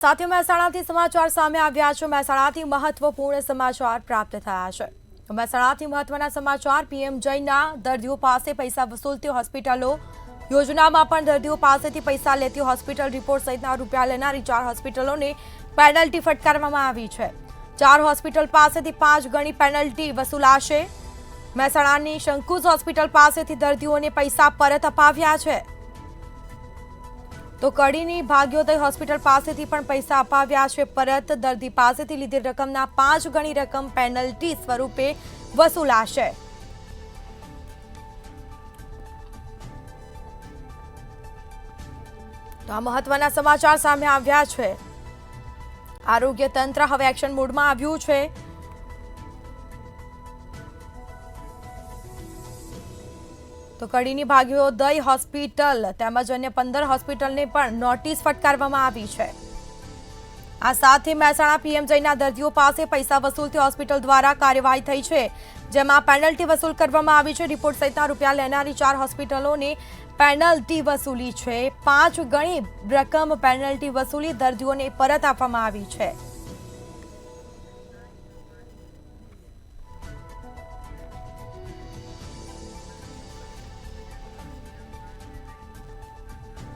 સાથે મહેસાણાથી સમાચાર સામે આવ્યા છે। મહેસાણાથી મહત્વપૂર્ણ સમાચાર પ્રાપ્ત થયા છે। મહેસાણાથી મહત્વના સમાચાર। પીએમ જયના દર્દીઓ પાસે પૈસા વસૂલતી હોસ્પિટલો યોજનામાં પણ દર્દીઓ પાસેથી પૈસા લેતી હોસ્પિટલ રિપોર્ટ સહિતના રૂપિયા લેનારી 4 હોસ્પિટલોને પેનલ્ટી ફટકારવામાં આવી છે। 4 હોસ્પિટલ પાસેથી 5 ગણી પેનલ્ટી વસૂલાશે। મહેસાણાની શંકુજ હોસ્પિટલ પાસેથી દર્દીઓને પૈસા પરત અપાવ્યા છે, તો કડીની ભાગ્યોદય હોસ્પિટલ પાસેથી પણ પૈસા અપાવ્યા છે પરત। દર્દી પાસેથી લીધેલ રકમના 5 ગણી રકમ પેનલ્ટી સ્વરૂપે વસૂલાશે। તો આ મહત્વના સમાચાર સામે આવ્યા છે। આરોગ્ય તંત્ર હવે એક્શન મોડમાં આવ્યું છે। તો કડીની ભાગ્યોદય હોસ્પિટલ તેમજ અન્ય 15 હોસ્પિટલને પણ નોટિસ ફટકારવામાં આવી છે। આ સાથે મહેસાણા પીએમ જયના દર્દીઓ પાસે પૈસા વસૂલતી હોસ્પિટલ દ્વારા કાર્યવાહી થઈ છે, જેમાં પેનલ્ટી વસૂલ કરવામાં આવી છે। રિપોર્ટ સહિતના રૂપિયા લેનારી 4 હોસ્પિટલોને પેનલ્ટી વસૂલી છે। 5 ગણી રકમ પેનલ્ટી વસૂલી દર્દીઓને પરત આપવામાં આવી છે।